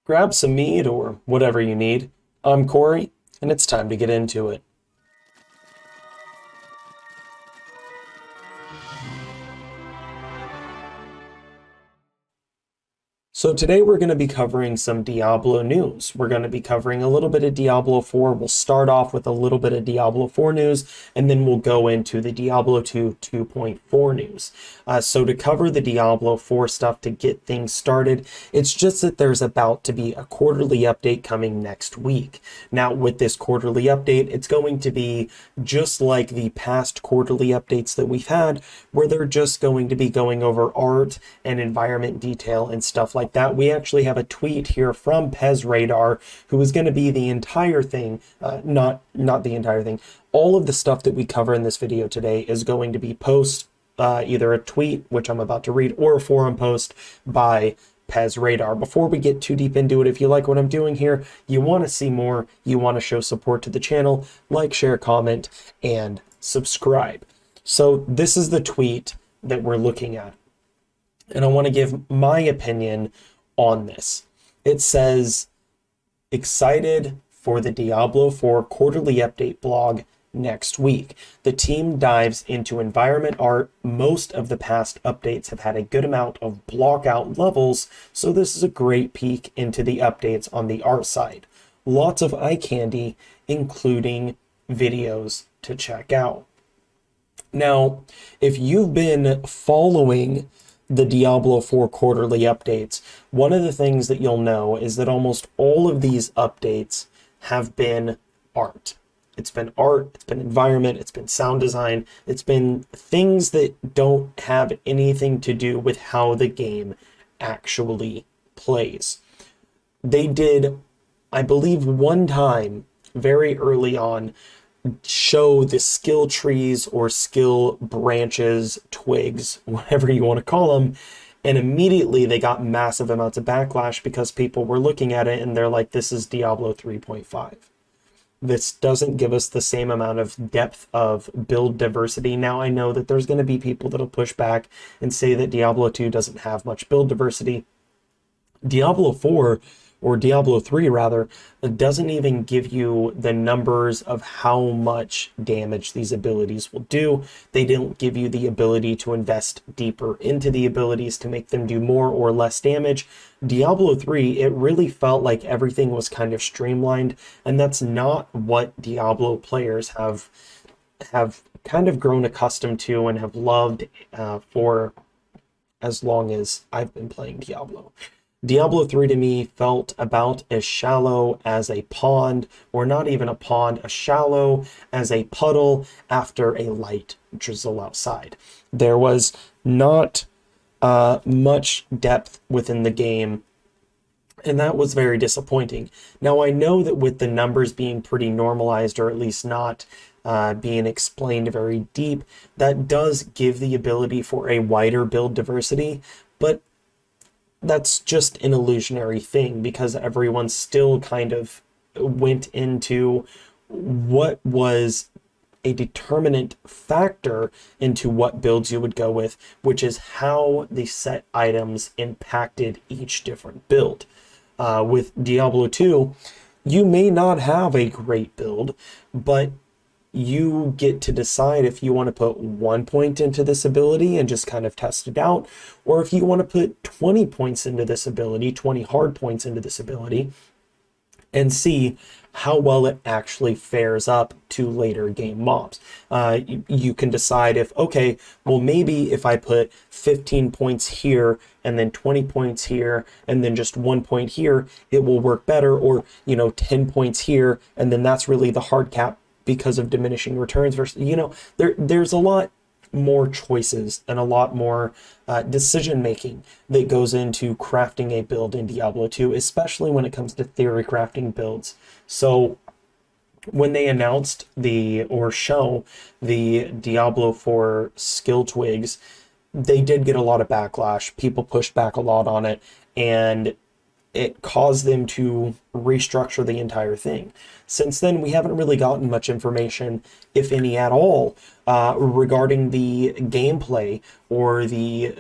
Grab some meat or whatever you need. I'm Corey, and it's time to get into it. So today we're going to be covering some Diablo news. We're going to be covering a little bit of Diablo 4. We'll start off with a little bit of Diablo 4 news, and then we'll go into the Diablo 2.4 news. So to cover the Diablo 4 stuff to get things started, it's just that there's about to be a quarterly update coming next week. Now with this quarterly update, it's going to be just like the past quarterly updates that we've had, where they're just going to be going over art and environment detail and stuff like that. We actually have a tweet here from Pez Radar, who is going to be the entire thing, not the entire thing. All of the stuff that we cover in this video today is going to be either a tweet, which I'm about to read, or a forum post by Pez Radar. Before we get too deep into it, if you like what I'm doing here, you want to see more, you want to show support to the channel, like, share, comment, and subscribe. So this is the tweet that we're looking at, and I want to give my opinion on this. It says, excited for the Diablo 4 quarterly update blog next week. The team dives into environment art. Most of the past updates have had a good amount of block out levels, so this is a great peek into the updates on the art side. Lots of eye candy, including videos to check out. Now, if you've been following the Diablo 4 quarterly updates, one of the things that you'll know is that almost all of these updates have been art. It's been art, it's been environment, it's been sound design, it's been things that don't have anything to do with how the game actually plays. They did, I believe, one time very early on, show the skill trees or skill branches, twigs, whatever you want to call them, and immediately they got massive amounts of backlash because people were looking at it and they're like, this is Diablo 3.5. This doesn't give us the same amount of depth of build diversity. Now I know that there's going to be people that'll push back and say that Diablo 2 doesn't have much build diversity. Diablo 4, or Diablo 3 rather, doesn't even give you the numbers of how much damage these abilities will do. They don't give you the ability to invest deeper into the abilities to make them do more or less damage. Diablo 3, it really felt like everything was kind of streamlined, and that's not what Diablo players have kind of grown accustomed to and have loved for as long as I've been playing Diablo. Diablo 3 to me felt about as shallow as a pond, or not even a pond, as shallow as a puddle after a light drizzle outside. There was not much depth within the game, and that was very disappointing. Now I know that with the numbers being pretty normalized, or at least not being explained very deep, that does give the ability for a wider build diversity, but that's just an illusionary thing because everyone still kind of went into what was a determinant factor into what builds you would go with, which is how the set items impacted each different build. With Diablo 2, you may not have a great build, but you get to decide if you want to put 1 point into this ability and just kind of test it out, or if you want to put 20 points into this ability, 20 hard points into this ability, and see how well it actually fares up to later game mobs. You can decide if, okay, well maybe if I put 15 points here and then 20 points here and then just 1 point here, it will work better, or 10 points here and then that's really the hard cap because of diminishing returns versus, there's a lot more choices and a lot more decision making that goes into crafting a build in Diablo 2, especially when it comes to theory crafting builds. So when they announced show the Diablo 4 skill twigs, they did get a lot of backlash. People pushed back a lot on it, and it caused them to restructure the entire thing. Since then, we haven't really gotten much information, if any at all, regarding the gameplay or the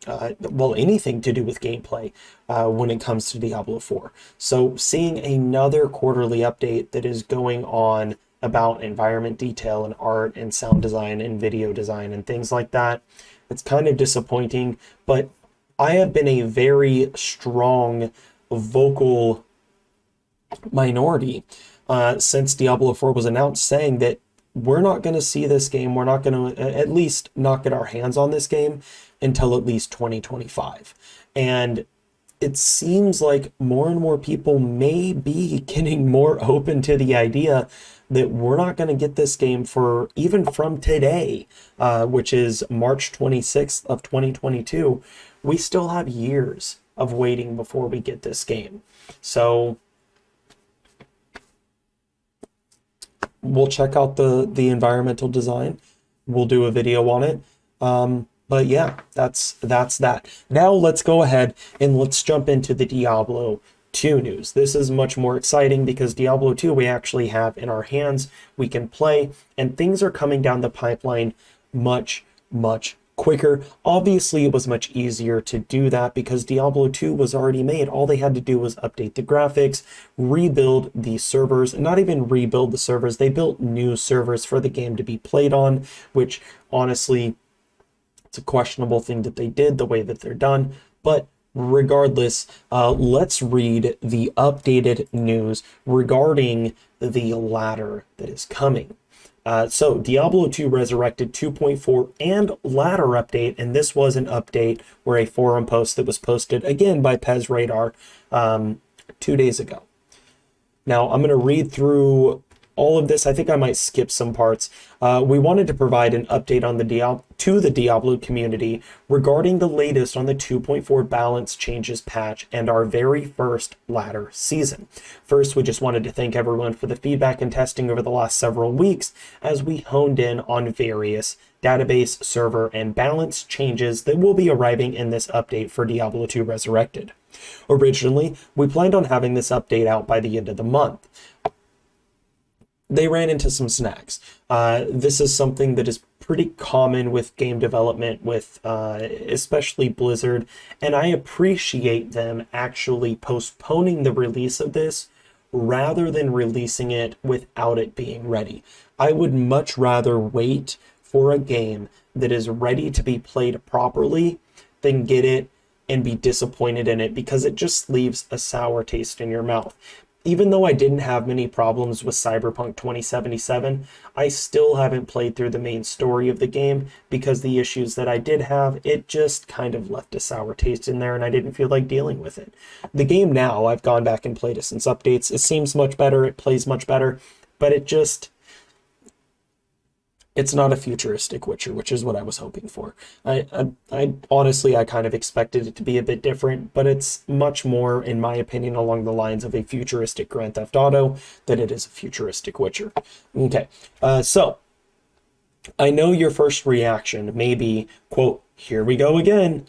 well, anything to do with gameplay when it comes to Diablo 4. So seeing another quarterly update that is going on about environment detail and art and sound design and video design and things like that, it's kind of disappointing, but I have been a very strong vocal minority since Diablo 4 was announced, saying that we're not going to see this game, we're not going to at least not get our hands on this game until at least 2025. And it seems like more and more people may be getting more open to the idea that we're not going to get this game for even from today, which is March 26th of 2022. We still have years of waiting before we get this game. So we'll check out the environmental design. We'll do a video on it. But yeah, that's that. Now let's go ahead and let's jump into the Diablo 2 news. This is much more exciting because Diablo 2 we actually have in our hands. We can play, and things are coming down the pipeline much quicker. Obviously, it was much easier to do that because Diablo 2 was already made. All they had to do was update the graphics, rebuild the servers, not even rebuild the servers. They built new servers for the game to be played on, which honestly, it's a questionable thing that they did the way that they're done. But regardless, let's read the updated news regarding the ladder that is coming. So Diablo 2 Resurrected 2.4 and ladder update, and this was an update where a forum post that was posted again by Pez Radar 2 days ago. Now I'm going to read through all of this. I think I might skip some parts. We wanted to provide an update on the Diablo community regarding the latest on the 2.4 balance changes patch and our very first ladder season. First, we just wanted to thank everyone for the feedback and testing over the last several weeks as we honed in on various database, server, and balance changes that will be arriving in this update for Diablo 2 Resurrected. Originally, we planned on having this update out by the end of the month. They ran into some snags. This is something that is pretty common with game development, with especially Blizzard, and I appreciate them actually postponing the release of this rather than releasing it without it being ready. I would much rather wait for a game that is ready to be played properly than get it and be disappointed in it, because it just leaves a sour taste in your mouth. Even though I didn't have many problems with Cyberpunk 2077, I still haven't played through the main story of the game because the issues that I did have, it just kind of left a sour taste in there and I didn't feel like dealing with it. The game now, I've gone back and played it since updates. It seems much better, it plays much better, but it's not a futuristic Witcher, which is what I was hoping for. I honestly, I kind of expected it to be a bit different, but it's much more, in my opinion, along the lines of a futuristic Grand Theft Auto than it is a futuristic Witcher. Okay, so I know your first reaction may be, quote, "Here we go again."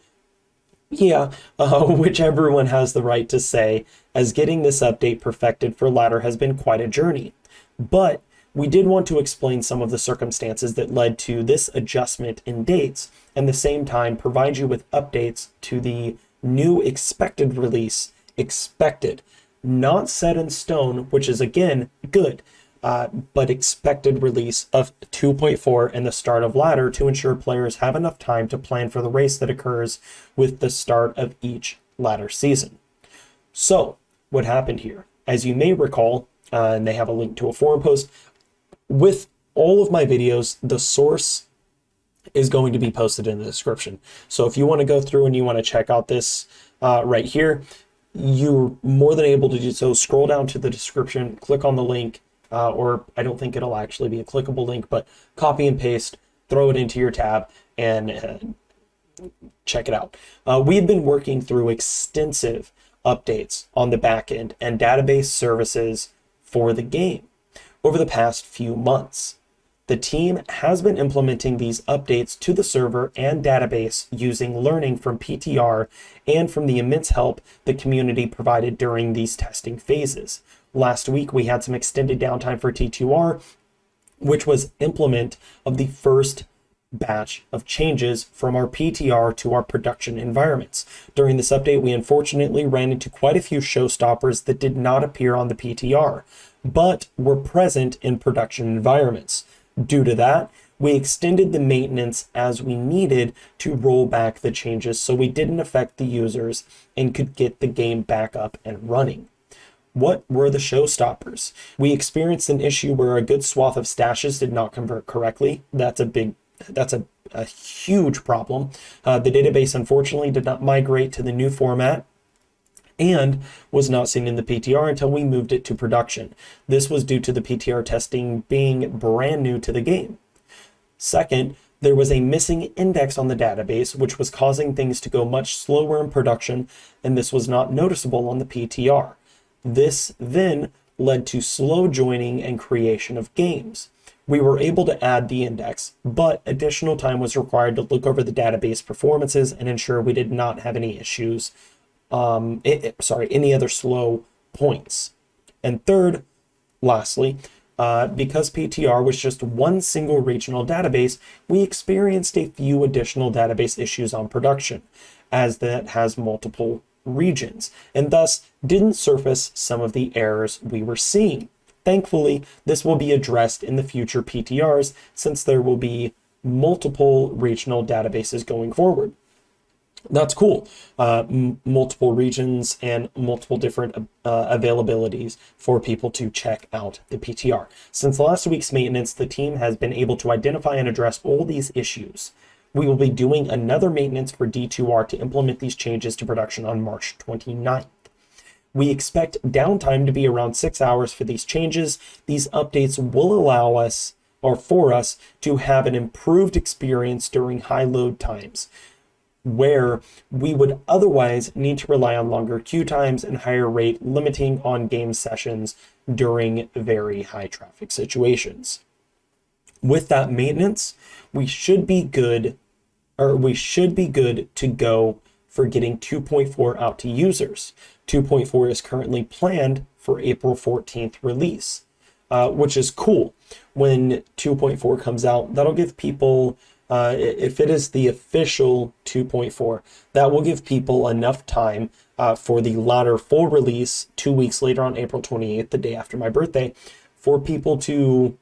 Yeah, which everyone has the right to say, as getting this update perfected for ladder has been quite a journey. But we did want to explain some of the circumstances that led to this adjustment in dates, and at the same time provide you with updates to the new expected release, expected, not set in stone, which is again good, but expected release of 2.4 and the start of ladder to ensure players have enough time to plan for the race that occurs with the start of each ladder season. So what happened here? As you may recall, and they have a link to a forum post, with all of my videos, the source is going to be posted in the description. So if you want to go through and you want to check out this right here, you're more than able to do so. Scroll down to the description, click on the link, or I don't think it'll actually be a clickable link, but copy and paste, throw it into your tab, and check it out. We've been working through extensive updates on the back end and database services for the game over the past few months. The team has been implementing these updates to the server and database using learning from PTR and from the immense help the community provided during these testing phases. Last week, we had some extended downtime for T2R, which was implement of the first batch of changes from our PTR to our production environments. During this update, we unfortunately ran into quite a few showstoppers that did not appear on the PTR, but were present in production environments. Due to that, we extended the maintenance as we needed to roll back the changes so we didn't affect the users and could get the game back up and running. What were the showstoppers? We experienced an issue where a good swath of stashes did not convert correctly. That's a huge problem. The database unfortunately did not migrate to the new format and was not seen in the PTR until we moved it to production. This was due to the PTR testing being brand new to the game. Second, there was a missing index on the database, which was causing things to go much slower in production, and this was not noticeable on the PTR. This then led to slow joining and creation of games. We were able to add the index, but additional time was required to look over the database performances and ensure we did not have any issues, any other slow points. And third, lastly, because PTR was just one single regional database, we experienced a few additional database issues on production, as that has multiple regions, and thus didn't surface some of the errors we were seeing. Thankfully, this will be addressed in the future PTRs since there will be multiple regional databases going forward. That's cool. Multiple regions and multiple different availabilities for people to check out the PTR. Since last week's maintenance, the team has been able to identify and address all these issues. We will be doing another maintenance for D2R to implement these changes to production on March 29th. We expect downtime to be around 6 hours for these changes. These updates will allow us, or for us, to have an improved experience during high load times, where we would otherwise need to rely on longer queue times and higher rate limiting on game sessions during very high traffic situations. With that maintenance, we should be good to go for getting 2.4 out to users. 2.4 is currently planned for April 14th release, which is cool. When 2.4 comes out, that'll give people, if it is the official 2.4, that will give people enough time for the latter full release 2 weeks later on April 28th, the day after my birthday, for people to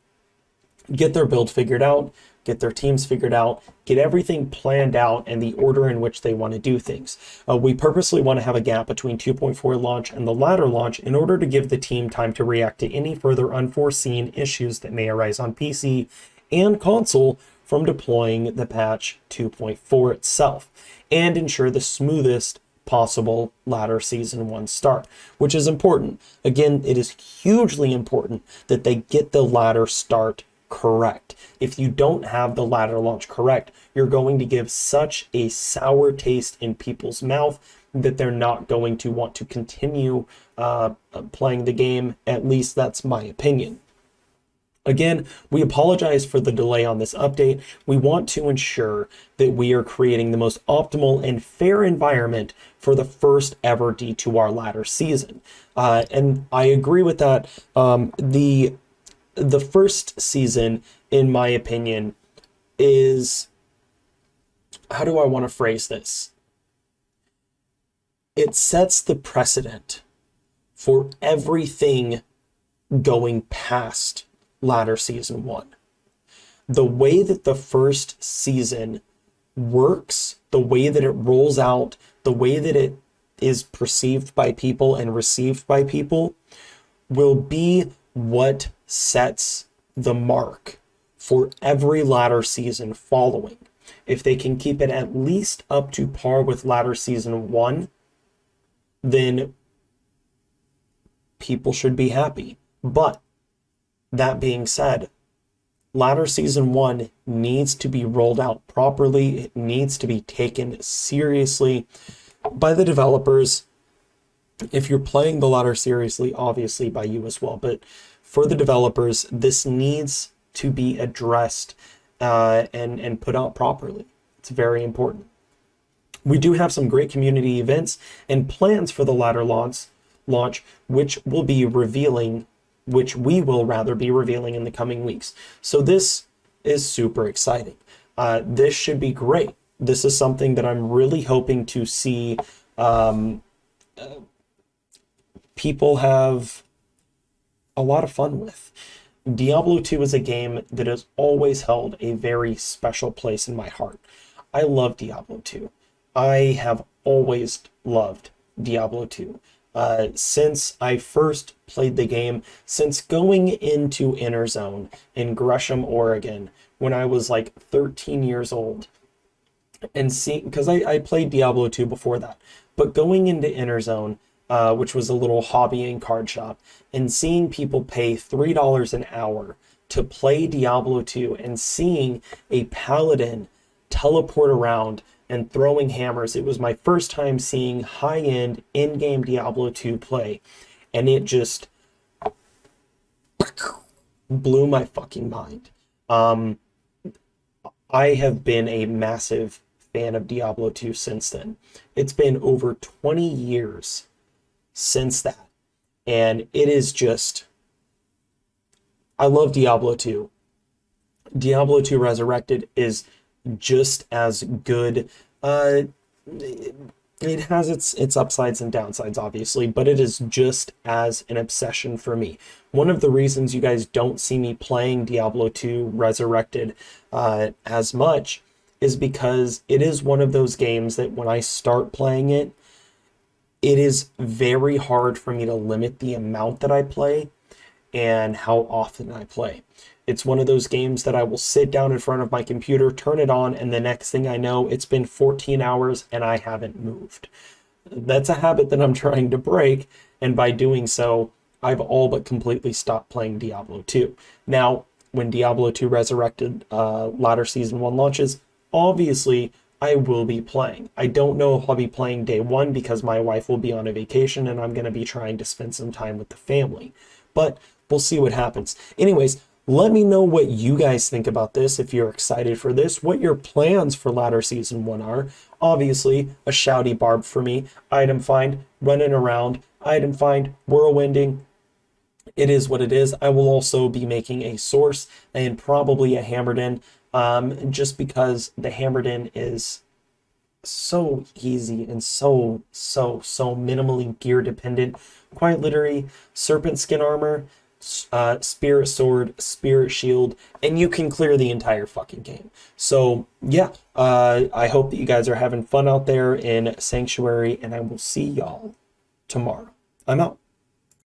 get their build figured out, get their teams figured out, get everything planned out and the order in which they want to do things. We purposely want to have a gap between 2.4 launch and the latter launch in order to give the team time to react to any further unforeseen issues that may arise on PC and console from deploying the patch 2.4 itself, and ensure the smoothest possible latter season 1 start, which is important. Again, it is hugely important that they get the latter start correct. If you don't have the ladder launch correct, you're going to give such a sour taste in people's mouth that they're not going to want to continue playing the game. At least that's my opinion. Again, we apologize for the delay on this update. We want to ensure that we are creating the most optimal and fair environment for the first ever D2R ladder season. And I agree with that. The first season, in my opinion, is, how do I want to phrase this? It sets the precedent for everything going past ladder season 1. The way that the first season works, the way that it rolls out, the way that it is perceived by people and received by people will be what sets the mark for every ladder season following. If they can keep it at least up to par with ladder season 1, then people should be happy. But that being said, ladder season 1 needs to be rolled out properly. It needs to be taken seriously by the developers. If you're playing the ladder seriously, obviously by you as well, but for the developers, this needs to be addressed and put out properly. It's very important. We do have some great community events and plans for the ladder launch, which we will be revealing in the coming weeks. So this is super exciting. This should be great. This is something that I'm really hoping to see people have a lot of fun with. Diablo 2 is a game that has always held a very special place in my heart. I love Diablo 2. I have always loved Diablo 2. Since I first played the game, since going into Inner Zone in Gresham, Oregon, when I was like 13 years old, and see, because I played Diablo 2 before that, but going into Inner Zone, which was a little hobby and card shop, and seeing people pay $3 an hour to play Diablo 2 and seeing a paladin teleport around and throwing hammers. It was my first time seeing high-end in-game Diablo 2 play, and it just blew my fucking mind. I have been a massive fan of Diablo 2 since then. It's been over 20 years since that. And it is just, I love Diablo 2. Diablo 2 Resurrected is just as good. It has its upsides and downsides, obviously, but it is just as an obsession for me. One of the reasons you guys don't see me playing Diablo 2 Resurrected as much is because it is one of those games that when I start playing it, it is very hard for me to limit the amount that I play and how often I play. It's one of those games that I will sit down in front of my computer, turn it on, and the next thing I know, it's been 14 hours and I haven't moved. That's a habit that I'm trying to break, and by doing so, I've all but completely stopped playing Diablo 2. Now, when Diablo 2 Resurrected Latter Season 1 launches, obviously, I will be playing. I don't know if I'll be playing day one because my wife will be on a vacation and I'm going to be trying to spend some time with the family. But we'll see what happens. Anyways, let me know what you guys think about this, if you're excited for this, what your plans for Latter Season 1 are. Obviously, a shouty barb for me. Item find, running around. Item find, whirlwinding. It is what it is. I will also be making a source and probably a hammered in, just because the hammered in is so easy and so minimally gear dependent. Quite literally, serpent skin armor, spirit sword, spirit shield, and you can clear the entire fucking game. So yeah, I hope that you guys are having fun out there in Sanctuary, and I will see y'all tomorrow. I'm out.